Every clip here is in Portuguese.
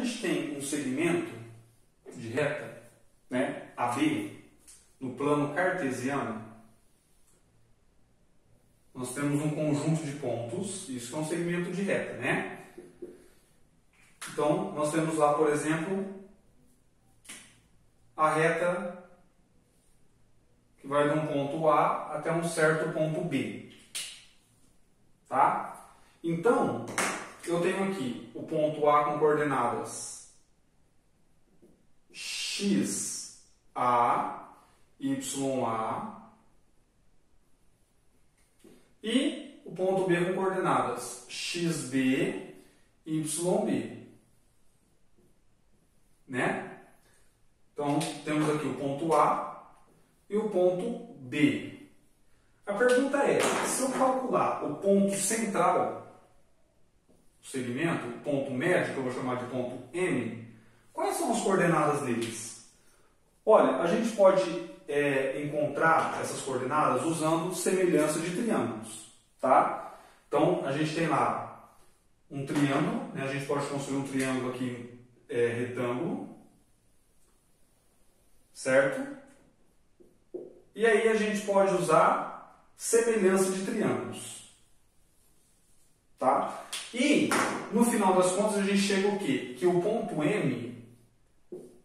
gente tem um segmento de reta, né, AB, no plano cartesiano, nós temos um conjunto de pontos, isso é um segmento de reta, né? Então, nós temos lá, por exemplo, a reta que vai de um ponto A até um certo ponto B. Tá? Então, eu tenho aqui o ponto A com coordenadas x, A, y, A, e o ponto B com coordenadas xb, yb. Né? Então, temos aqui o ponto A e o ponto B. A pergunta é, se eu calcular o ponto central do segmento, o ponto médio, que eu vou chamar de ponto M, quais são as coordenadas deles? Olha, a gente pode encontrar essas coordenadas usando semelhança de triângulos. Tá? Então, a gente tem lá um triângulo, né? A gente pode construir um triângulo aqui retângulo, certo? E aí a gente pode usar semelhança de triângulos, tá? E no final das contas a gente chega o quê? Que o ponto M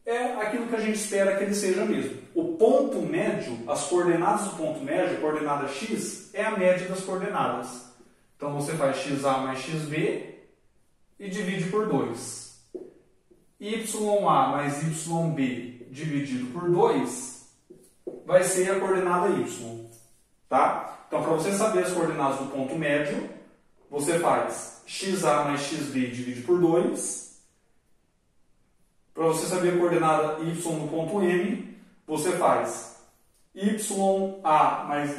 é aquilo que a gente espera que ele seja mesmo. O ponto médio, as coordenadas do ponto médio, a coordenada x é a média das coordenadas. Então você faz xa mais xb e divide por 2. YA mais YB dividido por 2 vai ser a coordenada y. Tá? Então, para você saber as coordenadas do ponto médio, você faz xa mais xb dividido por 2. Para você saber a coordenada y do ponto M, você faz YA mais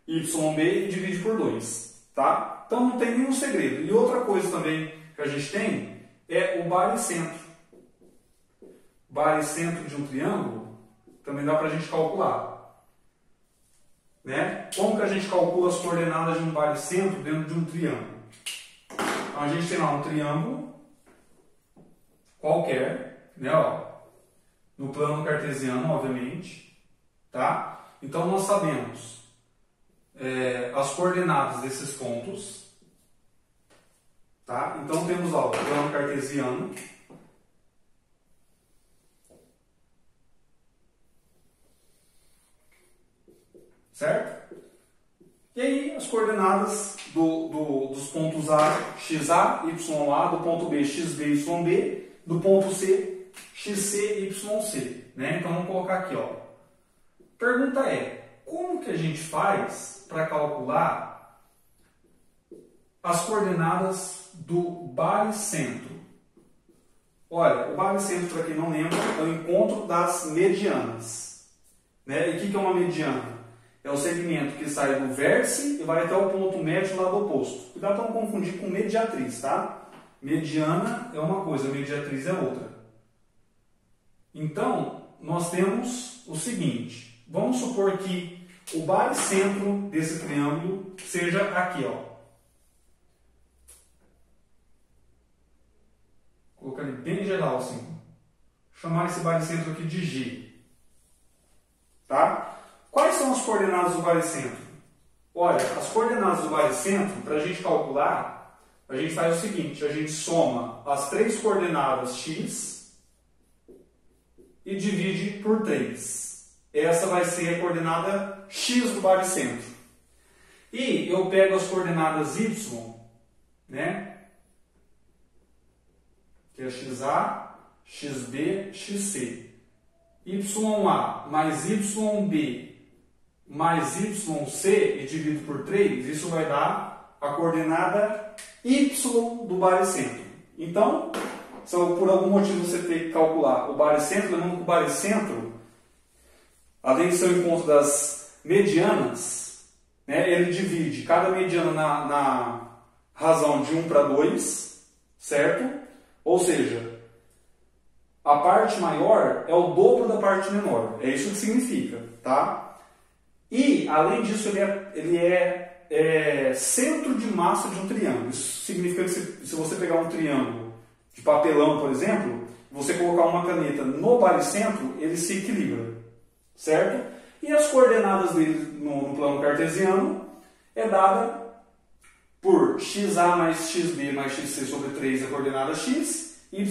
YB e divide por 2. Tá? Então, não tem nenhum segredo. E outra coisa também que a gente tem é o baricentro. Baricentro de um triângulo também dá para a gente calcular. Né? Como que a gente calcula as coordenadas de um baricentro dentro de um triângulo? Então, a gente tem lá um triângulo qualquer, né? Ó, no plano cartesiano, obviamente. Tá? Então, nós sabemos as coordenadas desses pontos. Tá? Então, temos lá o plano cartesiano. Certo? E aí, as coordenadas dos pontos A, xa, YA, do ponto B, xb, YB, do ponto C, xc, YC. Né? Então, vamos colocar aqui. Ó. Pergunta é, como que a gente faz para calcular as coordenadas do baricentro? Olha, o baricentro, para quem não lembra, é o encontro das medianas. Né? E o que é uma mediana? É o segmento que sai do vértice e vai até o ponto médio do lado oposto. Cuidado para não confundir com mediatriz, tá? Mediana é uma coisa, mediatriz é outra. Então, nós temos o seguinte. Vamos supor que o baricentro desse triângulo seja aqui, ó. Vou colocar ele bem geral, assim. Vou chamar esse baricentro aqui de G. Tá? Quais são as coordenadas do baricentro? Olha, as coordenadas do baricentro, para a gente calcular, a gente faz o seguinte, a gente soma as 3 coordenadas x e divide por 3. Essa vai ser a coordenada x do baricentro. E eu pego as coordenadas y, né? Que é xa, xb, xc. YA mais YB mais YC e dividido por 3, isso vai dar a coordenada Y do baricentro. Então, se por algum motivo você tem que calcular o baricentro, lembrando que o baricentro, além de ser o encontro das medianas, né, ele divide cada mediana na razão de 1 para 2, certo? Ou seja, a parte maior é o dobro da parte menor. É isso que significa, tá? E, além disso, ele é centro de massa de um triângulo. Isso significa que se você pegar um triângulo de papelão, por exemplo, você colocar uma caneta no baricentro, ele se equilibra, certo? E as coordenadas dele no plano cartesiano é dada por xa mais xb mais xc sobre 3 a coordenada x, ya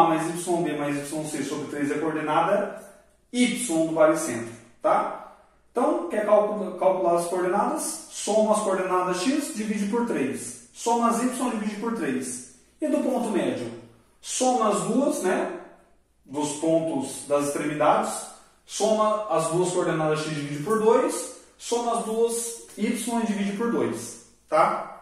mais yb mais yc sobre 3 a coordenada y do baricentro, tá? Então, quer calcular as coordenadas? Soma as coordenadas x, divide por 3. Soma as y, divide por 3. E do ponto médio? Soma as duas, né? Dos pontos das extremidades. Soma as duas coordenadas x, divide por 2. Soma as duas y e divide por 2. Tá?